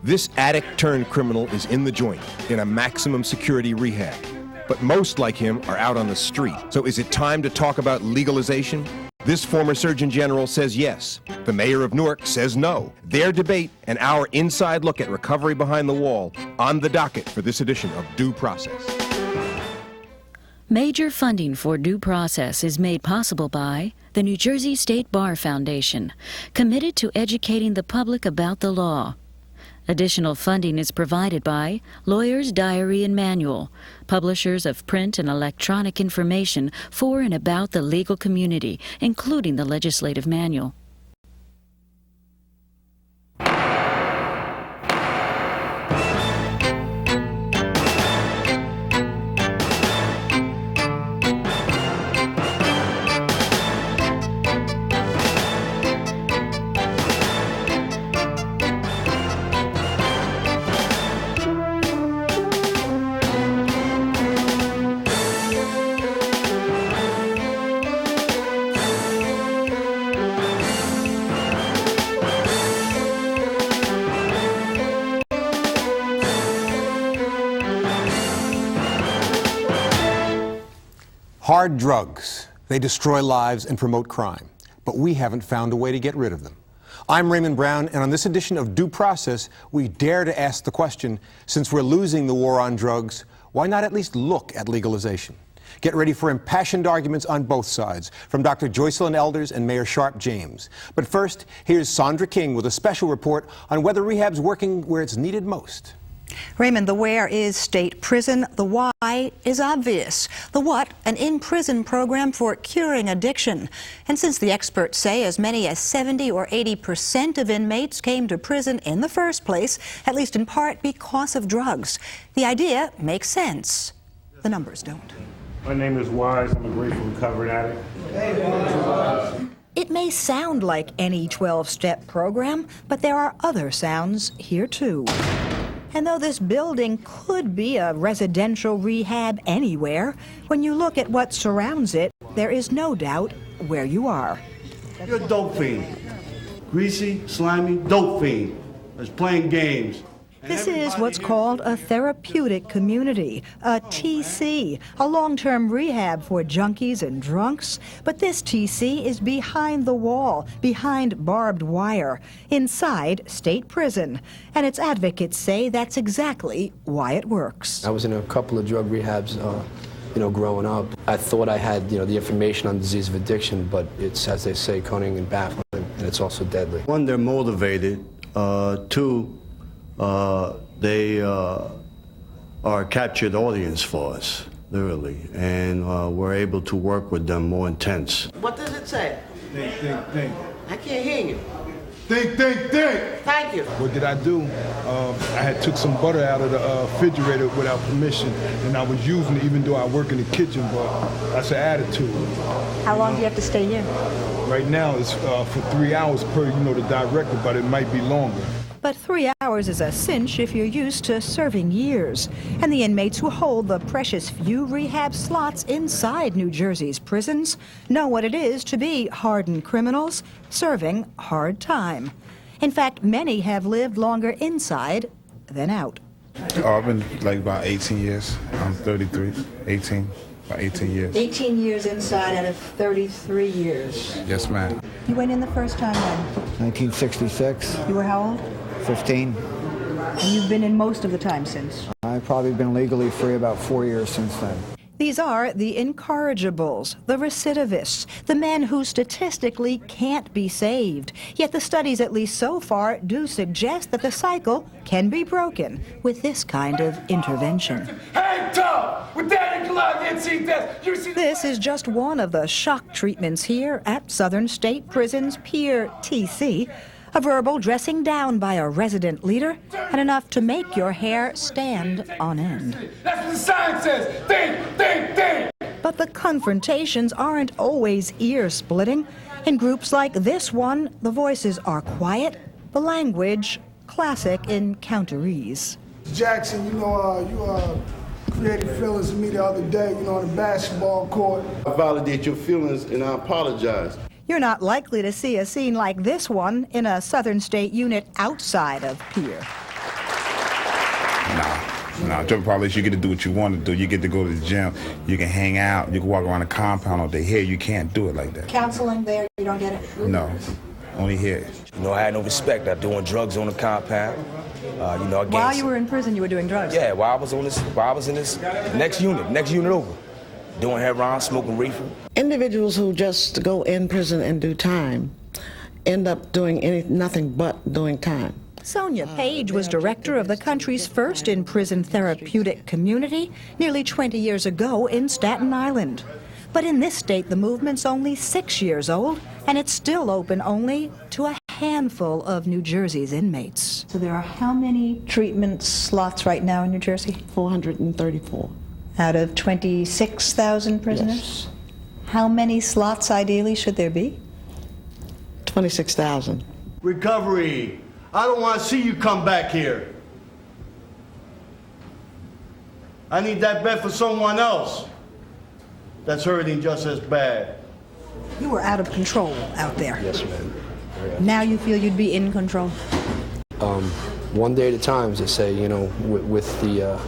This addict-turned-criminal is in the joint, in a maximum security rehab. But most like him are out on the street. So is it time to talk about legalization? This former Surgeon General says yes. The mayor of Newark says no. Their debate and our inside look at recovery behind the wall on the docket for this edition of Due Process. Major funding for Due Process is made possible by the New Jersey State Bar Foundation, committed to educating the public about the law. Additional funding is provided by Lawyer's Diary and Manual, publishers of print and electronic information for and about the legal community, including the Legislative Manual. Hard drugs. They destroy lives and promote crime, but we haven't found a way to get rid of them. I'm Raymond Brown, and on this edition of Due Process, we dare to ask the question, since we're losing the war on drugs, why not at least look at legalization? Get ready for impassioned arguments on both sides, from Dr. Joycelyn Elders and Mayor Sharpe James. But first, here's Sandra King with a special report on whether rehab's working where it's needed most. Raymond, the where is state prison. The why is obvious. The what, an in-prison program for curing addiction. And since the experts say as many as 70 or 80% of inmates came to prison in the first place, at least in part because of drugs, the idea makes sense. The numbers don't. My name is Wise. I'm a grateful recovering addict. It may sound like any 12-step program, but there are other sounds here too. And though this building could be a residential rehab anywhere, when you look at what surrounds it, there is no doubt where you are. You're a dope fiend. Greasy, slimy, dope fiend that's playing games. This is what's called a therapeutic community, a TC, a long-term rehab for junkies and drunks. But this TC is behind the wall, behind barbed wire, inside state prison. And its advocates say that's exactly why it works. I was in a couple of drug rehabs, growing up. I thought I had, the information on disease of addiction, but it's, as they say, cunning and baffling, and it's also deadly. One, they're motivated. Two, they are a captured audience for us, literally, and we're able to work with them more intense. What does it say? Think. I can't hear you. Think. Thank you. What did I do? I had took some butter out of the refrigerator without permission, and I was using it even though I work in the kitchen, but that's an attitude. How long do you have to stay here? Right now it's for 3 hours per, the director, but it might be longer. But 3 hours is a cinch if you're used to serving years. And the inmates who hold the precious few rehab slots inside New Jersey's prisons know what it is to be hardened criminals serving hard time. In fact, many have lived longer inside than out. I've been about 18 years. I'm 33, 18. About 18 years. 18 years inside out of 33 years. Yes, ma'am. You went in the first time when? 1966. You were how old? 15. And you've been in most of the time since? I've probably been legally free about 4 years since then. These are the incorrigibles, the recidivists, the men who statistically can't be saved. Yet the studies, at least so far, do suggest that the cycle can be broken with this kind of intervention. This is just one of the shock treatments here at Southern State Prison's Pier TC. A verbal dressing down by a resident leader, and enough to make your hair stand on end. That's what the sign says. Think. But the confrontations aren't always ear-splitting. In groups like this one, the voices are quiet, the language classic in counterese. Jackson, you created feelings in me the other day, on the basketball court. I validate your feelings and I apologize. You're not likely to see a scene like this one in a Southern State unit outside of Pier. No, drug problem is you get to do what you want to do. You get to go to the gym. You can hang out. You can walk around the compound all day. Here, you can't do it like that. Counseling there, you don't get it? No, only here. You know, I had no respect. I was doing drugs on the compound. You know, While you were in prison, you were doing drugs? Yeah, while I was in this next unit over, doing heroin, smoking reefer. Individuals who just go in prison and do time end up doing nothing but doing time. Sonia Page was director of the country's first in-prison therapeutic community nearly 20 years ago in Staten Island. But in this state, the movement's only 6 years old, and it's still open only to a handful of New Jersey's inmates. So there are how many treatment slots right now in New Jersey? 434. Out of 26,000 prisoners? Yes. How many slots ideally should there be? 26,000. Recovery. I don't want to see you come back here. I need that bed for someone else that's hurting just as bad. You were out of control out there. Yes, ma'am. Now you feel you'd be in control? One day at a time, as they say, you know, with the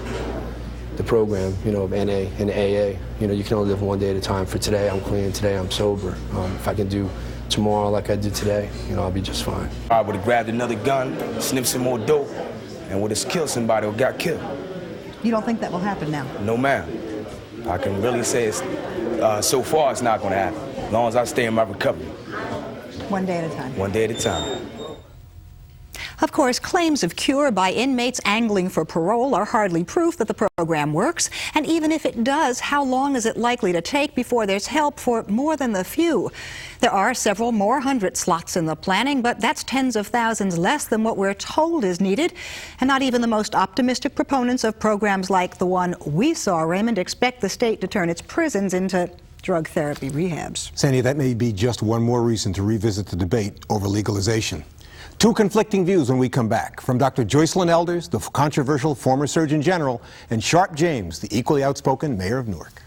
program, you know, of NA and AA, you know, you can only live one day at a time. For today, I'm clean. Today, I'm sober. If I can do tomorrow like I did today, you know, I'll be just fine. I would have grabbed another gun, sniffed some more dope, and would have killed somebody or got killed. You don't think that will happen now? No, ma'am. I can really say it's, so far it's not going to happen, as long as I stay in my recovery. One day at a time. One day at a time. Of course, claims of cure by inmates angling for parole are hardly proof that the program works. And even if it does, how long is it likely to take before there's help for more than the few? There are several more hundred slots in the planning, but that's tens of thousands less than what we're told is needed. And not even the most optimistic proponents of programs like the one we saw, Raymond, expect the state to turn its prisons into drug therapy rehabs. Sandy, that may be just one more reason to revisit the debate over legalization. Two conflicting views when we come back, from Dr. Joycelyn Elders, the controversial former Surgeon General, and Sharp James, the equally outspoken mayor of Newark.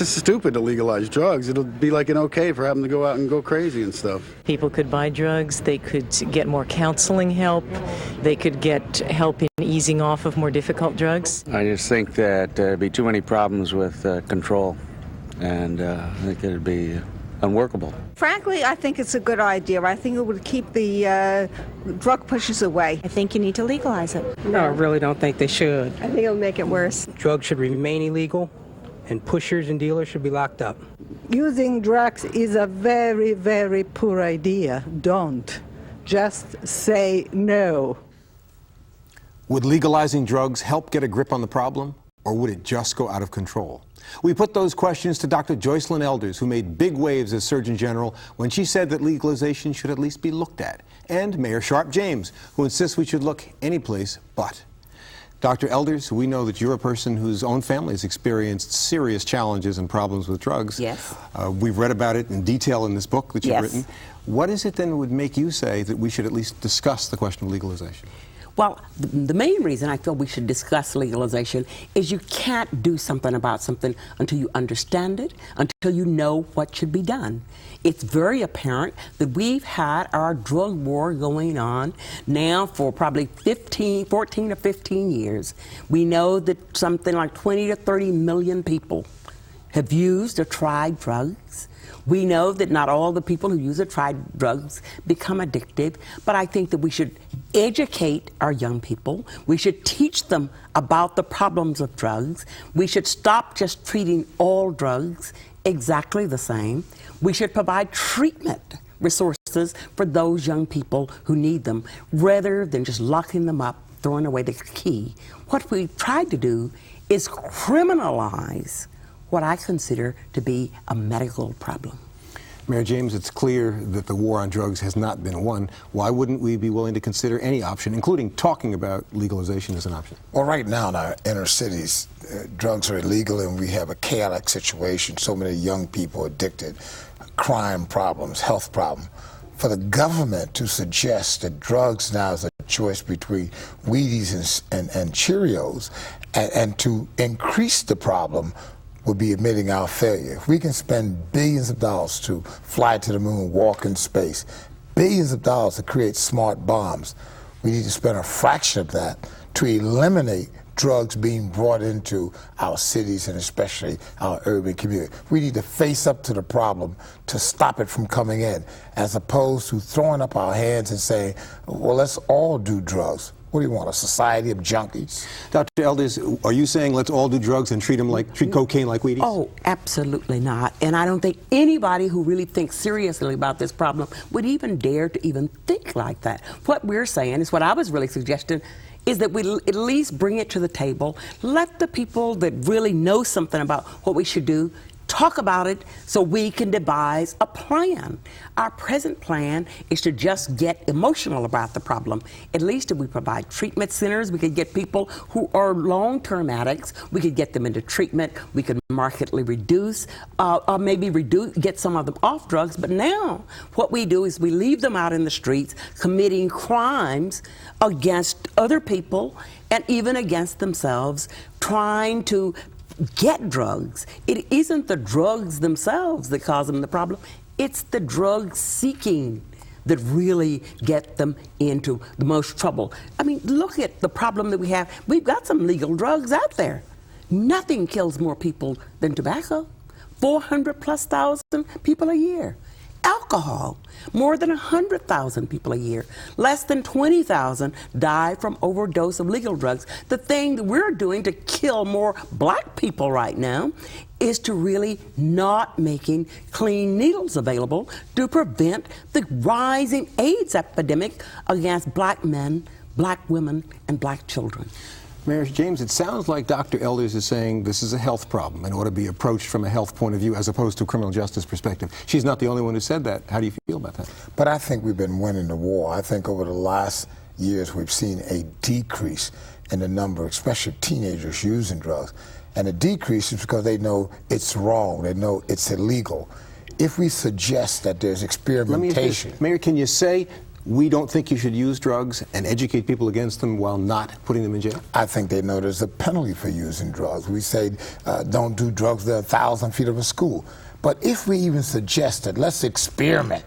It's stupid to legalize drugs. It'll be like an okay for having to go out and go crazy and stuff. People could buy drugs, they could get more counseling help, they could get help in easing off of more difficult drugs. I just think that there'd be too many problems with control, and I think it'd be unworkable. Frankly, I think it's a good idea. I think it would keep the drug pushers away. I think you need to legalize it. No, I really don't think they should. I think it'll make it worse. Drugs should remain illegal, and pushers and dealers should be locked up. Using drugs is a very, very poor idea. Don't. Just say no. Would legalizing drugs help get a grip on the problem, or would it just go out of control? We put those questions to Dr. Joycelyn Elders, who made big waves as Surgeon General when she said that legalization should at least be looked at, and Mayor Sharp James, who insists we should look any place but. Dr. Elders, we know that you're a person whose own family has experienced serious challenges and problems with drugs. Yes. We've read about it in detail in this book that you've Yes. written. What is it then that would make you say that we should at least discuss the question of legalization? Well, the main reason I feel we should discuss legalization is you can't do something about something until you understand it, until you know what should be done. It's very apparent that we've had our drug war going on now for probably 14 to 15 years. We know that something like 20 to 30 million people have used or tried drugs. We know that not all the people who use or try drugs become addictive, but I think that we should educate our young people. We should teach them about the problems of drugs. We should stop just treating all drugs exactly the same. We should provide treatment resources for those young people who need them, rather than just locking them up, throwing away the key. What we've tried to do is criminalize what I consider to be a medical problem. Mayor James, it's clear that the war on drugs has not been won. Why wouldn't we be willing to consider any option, including talking about legalization as an option? Well, right now in our inner cities, drugs are illegal and we have a chaotic situation. So many young people addicted, crime problems, health problems. For the government to suggest that drugs now is a choice between Wheaties and Cheerios and to increase the problem would be admitting our failure. If we can spend billions of dollars to fly to the moon, walk in space, billions of dollars to create smart bombs, we need to spend a fraction of that to eliminate drugs being brought into our cities and especially our urban community. We need to face up to the problem to stop it from coming in, as opposed to throwing up our hands and saying, well, let's all do drugs. What do you want, a society of junkies? Dr. Elders, are you saying let's all do drugs and treat cocaine like Wheaties? Oh, absolutely not. And I don't think anybody who really thinks seriously about this problem would even dare to even think like that. What we're saying is what I was really suggesting is that we at least bring it to the table, let the people that really know something about what we should do talk about it so we can devise a plan. Our present plan is to just get emotional about the problem. At least if we provide treatment centers, we could get people who are long-term addicts, we could get them into treatment, we could markedly reduce, or maybe get some of them off drugs. But now what we do is we leave them out in the streets committing crimes against other people and even against themselves, trying to get drugs. It isn't the drugs themselves that cause them the problem. It's the drug seeking that really get them into the most trouble. I mean, look at the problem that we have. We've got some legal drugs out there. Nothing kills more people than tobacco. 400,000+ people a year. Alcohol, more than 100,000 people a year. Less than 20,000 die from overdose of legal drugs. The thing that we're doing to kill more black people right now is to really not making clean needles available to prevent the rising AIDS epidemic against black men, black women, and black children. Mayor James, it sounds like Dr. Elders is saying this is a health problem and ought to be approached from a health point of view as opposed to a criminal justice perspective. She's not the only one who said that. How do you feel about that? But I think we've been winning the war. I think over the last years we've seen a decrease in the number, especially teenagers, using drugs. And the decrease is because they know it's wrong. They know it's illegal. If we suggest that there's experimentation... Mayor, can you say we don't think you should use drugs and educate people against them while not putting them in jail? I think they know there's a penalty for using drugs. We say don't do drugs, they're 1,000 feet of a school. But if we even suggest that let's experiment,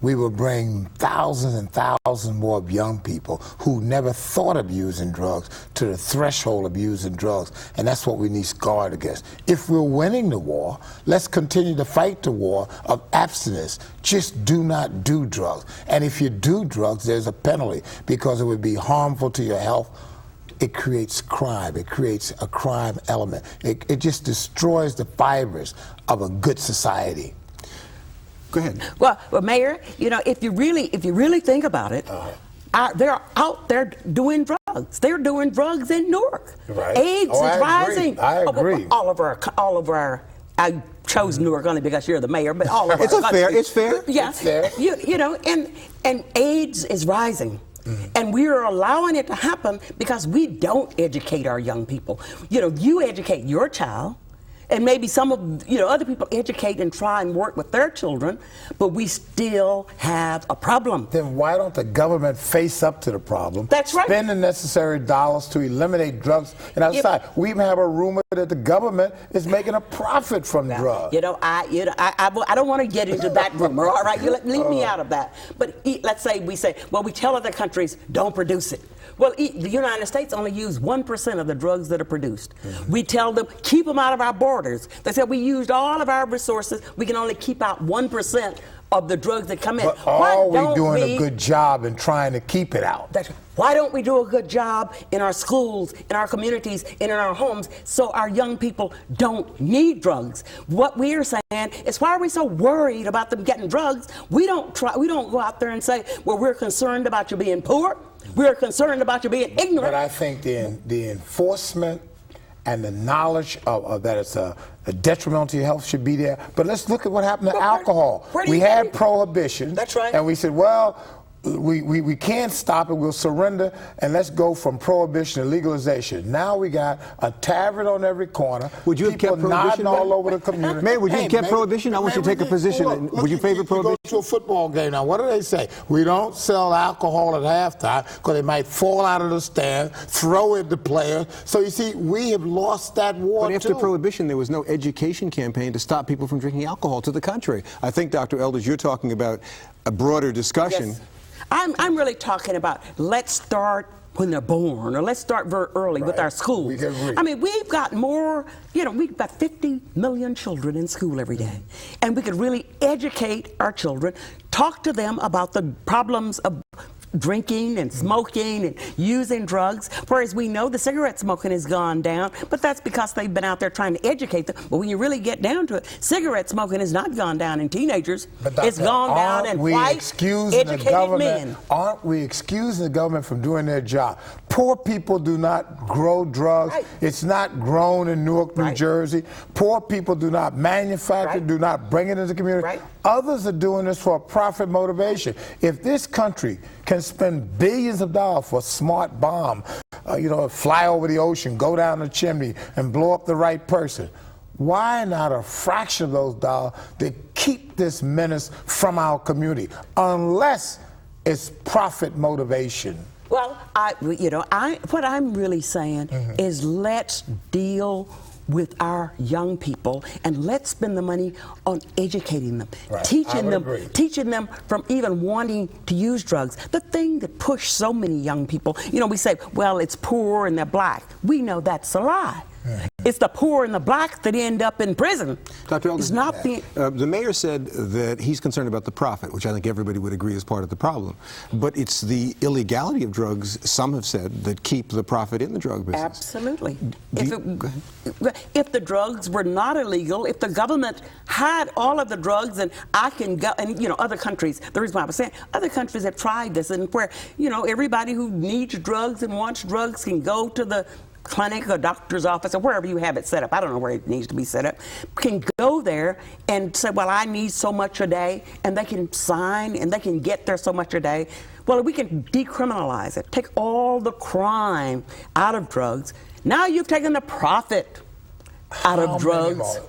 we will bring thousands and thousands more of young people who never thought of using drugs to the threshold of using drugs. And that's what we need to guard against. If we're winning the war, let's continue to fight the war of abstinence. Just do not do drugs. And if you do drugs, there's a penalty because it would be harmful to your health. It creates crime. It creates a crime element. It just destroys the fibers of a good society. Go ahead. Well, Mayor, you know, if you really think about it, they're out there doing drugs. They're doing drugs in Newark. Right. AIDS is rising. I agree. All of our. I chose Newark only because you're the mayor, but all of it's our. It's fair. Yeah. It's fair. You know, and AIDS is rising. And we are allowing it to happen because we don't educate our young people. You know, you educate your child. And maybe some of, other people educate and try and work with their children, but we still have a problem. Then why don't the government face up to the problem? That's right. Spend the necessary dollars to eliminate drugs in our society. We even have a rumor that the government is making a profit from drugs. I don't want to get into that rumor. All right, leave me out of that. But let's say we tell other countries, don't produce it. Well, the United States only use 1% of the drugs that are produced. Mm-hmm. We tell them, keep them out of our borders. They said we used all of our resources. We can only keep out 1% of the drugs that come in. But are we doing a good job in trying to keep it out? Why don't we do a good job in our schools, in our communities, and in our homes so our young people don't need drugs? What we are saying is, why are we so worried about them getting drugs? We don't go out there and say, well, we're concerned about you being poor. We're concerned about you being ignorant. But I think the enforcement and the knowledge of that it's a detrimental to your health should be there. But let's look at what happened to alcohol. We had prohibition. That's right. And we said, well, we can't stop it. We'll surrender, and let's go from prohibition to legalization. Now we got a tavern on every corner. Would you have kept prohibition all over the community? Mayor, would you have kept prohibition? I want you to take a position. Would you favor prohibition? You go to a football game now. What do they say? We don't sell alcohol at halftime because they might fall out of the stand, throw it to players. So you see, we have lost that war. But after prohibition, there was no education campaign to stop people from drinking alcohol. To the contrary, I think, Dr. Elders, you're talking about a broader discussion. Yes. I'm really talking about let's start when they're born, or let's start very early with our schools. I mean, we've got more, we've got 50 million children in school every day. And we could really educate our children, talk to them about the problems of drinking and smoking and using drugs, whereas we know the cigarette smoking has gone down, but that's because they've been out there trying to educate them. But when you really get down to it, cigarette smoking has not gone down in teenagers. It's gone down in white, educated men. Aren't we excusing the government from doing their job? Poor people do not grow drugs. Right. It's not grown in Newark, New Jersey. Poor people do not manufacture, do not bring it into the community. Others are doing this for a profit motivation. If this country can spend billions of dollars for a smart bomb, fly over the ocean, go down the chimney, and blow up the right person, why not a fraction of those dollars to keep this menace from our community, unless it's profit motivation? Well, what I'm really saying is let's deal with our young people, and let's spend the money on educating them, teaching them from even wanting to use drugs. The thing that pushed so many young people, we say, well, it's poor and they're black. We know that's a lie. It's the poor and the black that end up in prison. Dr. Elders, the mayor said that he's concerned about the profit, which I think everybody would agree is part of the problem. But it's the illegality of drugs, some have said, that keep the profit in the drug business. Absolutely. If the drugs were not illegal, if the government had all of the drugs, and I can go, and other countries, the reason why I was saying, other countries have tried this, and where, everybody who needs drugs and wants drugs can go to the clinic or doctor's office or wherever you have it set up. I don't know where it needs to be set up. Can go there and say, well, I need so much a day, and they can sign and they can get there so much a day. Well, we can decriminalize it, take all the crime out of drugs. Now you've taken the profit out of drugs.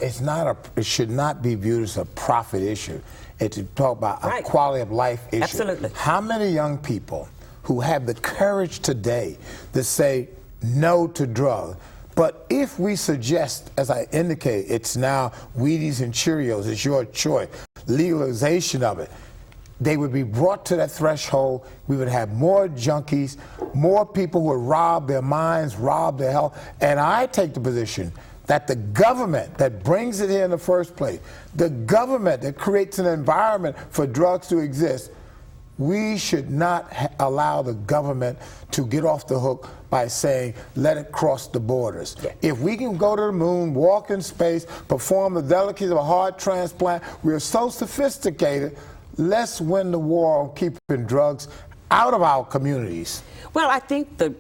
It should not be viewed as a profit issue. It's to talk about a quality of life issue. Absolutely. How many young people who have the courage today to say no to drugs? But if we suggest, as I indicate, it's now Wheaties and Cheerios, it's your choice, legalization of it, they would be brought to that threshold. We would have more junkies, more people who would rob their minds, rob their health. And I take the position that the government that brings it here in the first place, the government that creates an environment for drugs to exist, we should not allow the government to get off the hook by saying, let it cross the borders. If we can go to the moon, walk in space, perform the delicacies of a heart transplant, we're so sophisticated, let's win the war on keeping drugs out of our communities. Well, I think the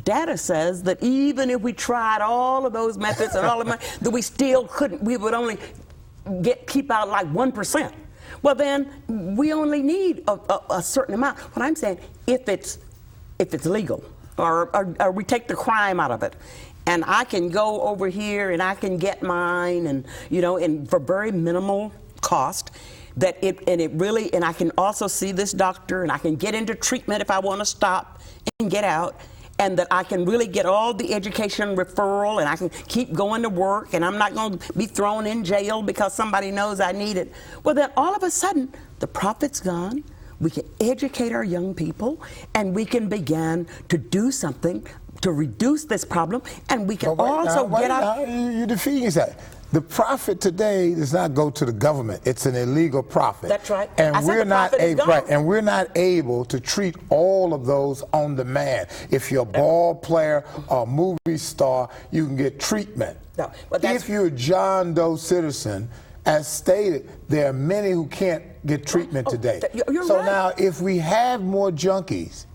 data says that even if we tried all of those methods and all of them, that we still couldn't, we would only keep out like 1%. Well, then we only need a certain amount. What I'm saying, if it's legal, or we take the crime out of it, and I can go over here and I can get mine, and and for very minimal cost, and I can also see this doctor, and I can get into treatment if I want to stop and get out, and that I can really get all the education referral, and I can keep going to work, and I'm not going to be thrown in jail because somebody knows I need it. Well, then all of a sudden, the profit's gone. We can educate our young people, and we can begin to do something to reduce this problem, and we can get out. You're defeating that. The profit today does not go to the government. It's an illegal profit. That's right. And we're not able to treat all of those on demand. If you're a ball player or movie star, you can get treatment. No, if you're a John Doe citizen, as stated, there are many who can't get treatment today. You're so right. now, if we have more junkies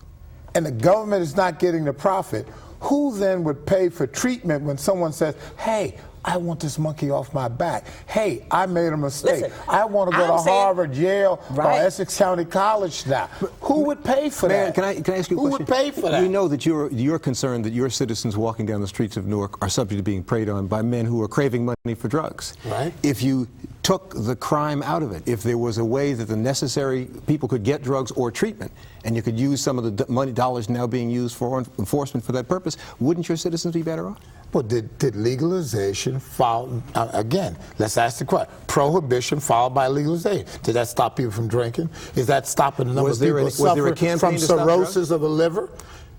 and the government is not getting the profit, Who then would pay for treatment when someone says, hey, I want this monkey off my back. Hey, I made a mistake. Listen, I want to go to Harvard, Yale, right. or Essex County College now. Who would pay for that? Can I ask you a question? Who would pay for that? We know that you're concerned that your citizens walking down the streets of Newark are subject to being preyed on by men who are craving money for drugs. Right. If you took the crime out of it, if there was a way that the necessary people could get drugs or treatment, and you could use some of the money dollars now being used for enforcement for that purpose, wouldn't your citizens be better off? Well, did legalization follow, again, let's ask the question, prohibition followed by legalization, did that stop people from drinking? Is that stopping the number of people suffering from cirrhosis of the liver?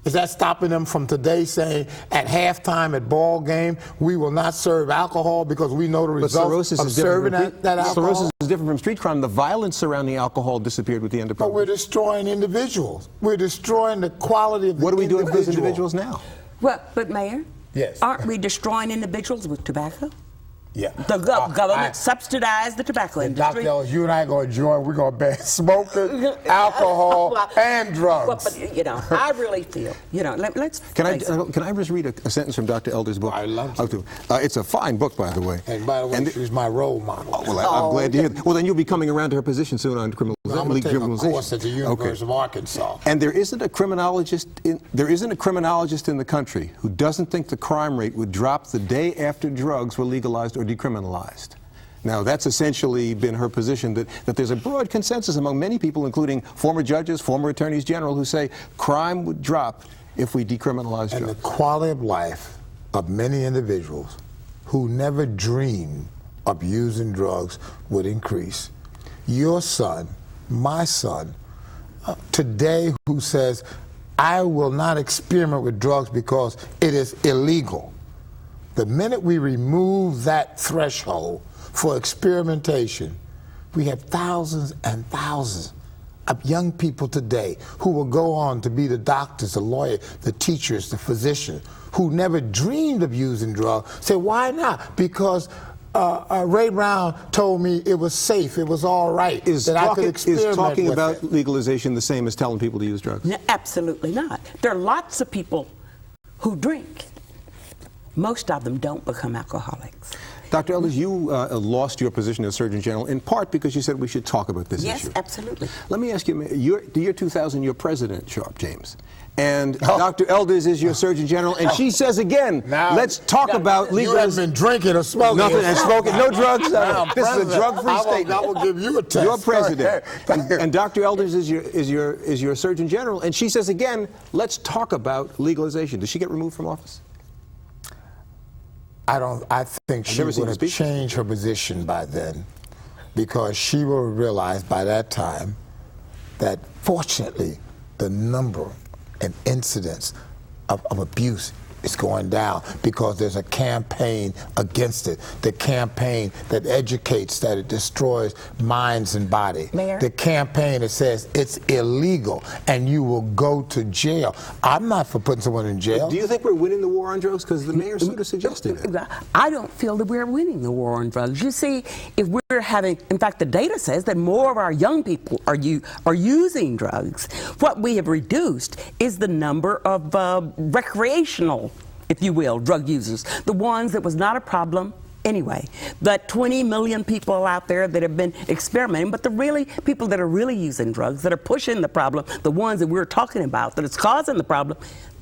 Is that stopping them from today saying at halftime at ball game, we will not serve alcohol because we know the results of serving that alcohol? Cirrhosis is different from street crime. The violence surrounding alcohol disappeared with the end of But we're destroying individuals. We're destroying the quality of the individual. What are we doing for those individuals now? Well, but Mayor, yes. Aren't we destroying individuals with tobacco? Yeah. The government subsidized the tobacco industry. Dr. Ellis, you and I are going to join. We're going to ban smoking, alcohol, and drugs. But, you know, I really feel, you know, let's... Can I just read a sentence from Dr. Elder's book? I'd love to. It's a fine book, by the way. And by the way, she's my role model. Oh, well, I'm glad to hear that. Well, then you'll be coming around to her position soon on criminalization. I'm going to take a course at the University of Arkansas. And there isn't a criminologist in the country who doesn't think the crime rate would drop the day after drugs were legalized or decriminalized. Now, that's essentially been her position, that there's a broad consensus among many people, including former judges, former attorneys general, who say crime would drop if we decriminalized drugs. And the quality of life of many individuals who never dreamed of using drugs would increase. Your son, my son, today who says, I will not experiment with drugs because it is illegal. The minute we remove that threshold for experimentation, we have thousands and thousands of young people today who will go on to be the doctors, the lawyers, the teachers, the physicians, who never dreamed of using drugs. Say, why not? Because Ray Brown told me it was safe, it was all right, that I could experiment Is talking with about it. legalization the same as telling people to use drugs? No, absolutely not. There are lots of people who drink. Most of them don't become alcoholics. Dr. Elders, you lost your position as Surgeon General in part because you said we should talk about this issue. Yes, absolutely. Let me ask you, the year 2000, you're President, Sharp James. And Dr. Elders is your Surgeon General, and she says again, let's talk about legalization. You haven't been drinking or smoking. Nothing, and smoking, no drugs. This is a drug-free state. I will give you a test. You're President, and Dr. Elders is your Surgeon General, and she says again, let's talk about legalization. Does she get removed from office? I think she would have changed her position by then, because she will realize by that time that fortunately the number and incidents of abuse is going down because there's a campaign against it. The campaign that educates that it destroys minds and body. Mayor? The campaign that says it's illegal and you will go to jail. I'm not for putting someone in jail. Do you think we're winning the war on drugs? Because the mayor sort of suggested it. I don't feel that we're winning the war on drugs. You see, if we're having, in fact, the data says that more of our young people are using drugs. What we have reduced is the number of recreational, if you will, drug users. The ones that was not a problem anyway. But 20 million people out there that have been experimenting, but the really people that are really using drugs, that are pushing the problem, the ones that we're talking about, that is causing the problem,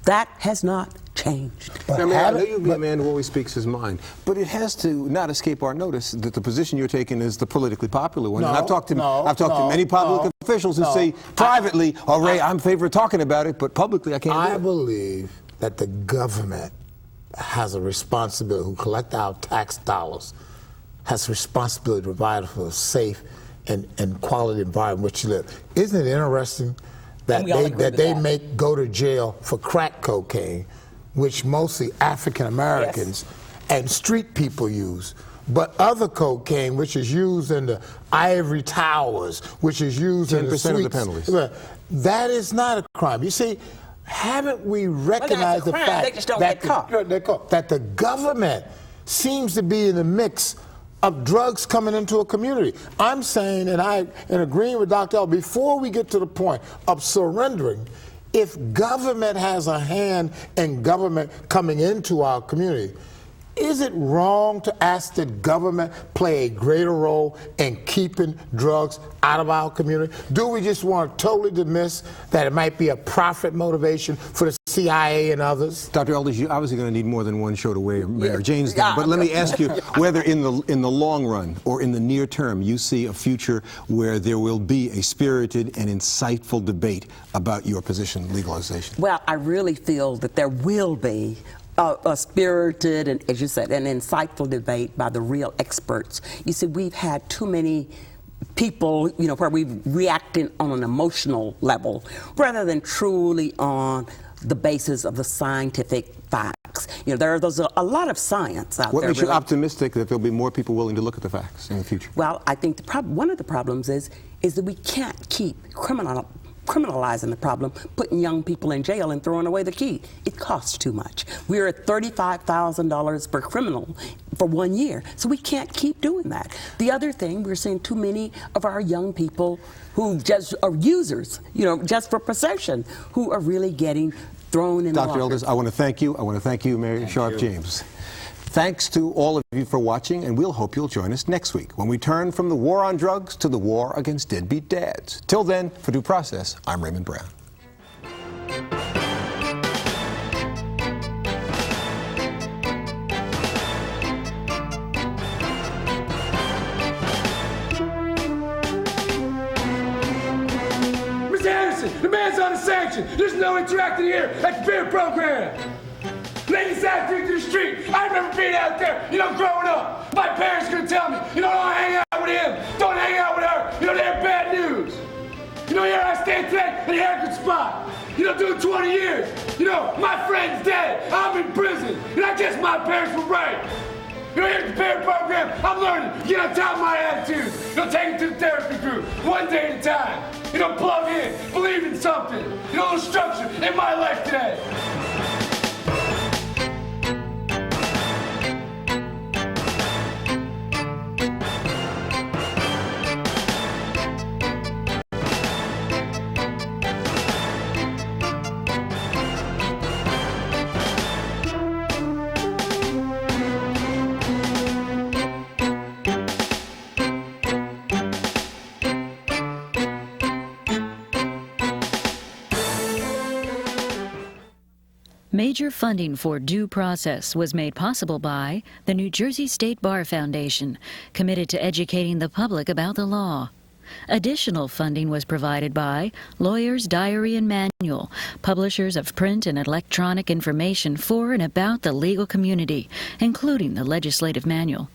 that has not changed. I know you'll be a man who always speaks his mind, but it has to not escape our notice that the position you're taking is the politically popular one. And I've talked to many public officials who say privately, "Oh, Ray, I'm in favor of talking about it," but publicly I can't. I believe that the government has a responsibility, who collect our tax dollars, has a responsibility to provide for a safe and quality environment in which you live. Isn't it interesting that they make go to jail for crack cocaine, which mostly African Americans and street people use, but other cocaine, which is used in the ivory towers, which is used in the 10% of the penalties. That is not a crime. You see, haven't we recognized the fact that the government seems to be in the mix of drugs coming into a community? I'm saying, and I agreeing with Dr. L, before we get to the point of surrendering, if government has a hand in government coming into our community, is it wrong to ask that government play a greater role in keeping drugs out of our community? Do we just want to totally dismiss that it might be a profit motivation for the CIA and others? Dr. Eldridge, you're obviously going to need more than one show to weigh Mayor James down. But let me ask you whether in the long run or in the near term you see a future where there will be a spirited and insightful debate about your position on legalization. Well, I really feel that there will be a spirited and, as you said, an insightful debate by the real experts. You see, we've had too many people, where we've reacted on an emotional level rather than truly on the basis of the scientific facts. There's a lot of science out there. What makes you optimistic that there'll be more people willing to look at the facts in the future? Well, I think one of the problems is that we can't keep criminalizing the problem, putting young people in jail and throwing away the key. It costs too much. We're at $35,000 per criminal for 1 year, so we can't keep doing that. The other thing, we're seeing too many of our young people who just are users, just for possession, who are really getting thrown in the water. Dr. Eldridge, I want to thank you. I want to thank you, Mayor Sharp James. Thanks to all of you for watching, and we'll hope you'll join us next week when we turn from the war on drugs to the war against deadbeat dads. Till then, for Due Process, I'm Raymond Brown. Mr. Anderson, the man's on a sanction. There's no interacting here at the beer program. Ladies out there to the street. I remember being out there, growing up. My parents gonna tell me, don't hang out with him, don't hang out with her. They're bad news. Here I stand today at a haircut spot. Doing 20 years. My friend's dead. I'm in prison. And I guess my parents were right. Here at the parent program, I'm learning to get on top of my attitude. Take it to the therapy group, one day at a time. Plug in, believe in something. A little structure in my life today. Major funding for Due Process was made possible by the New Jersey State Bar Foundation, committed to educating the public about the law. Additional funding was provided by Lawyer's Diary and Manual, publishers of print and electronic information for and about the legal community, including the legislative manual.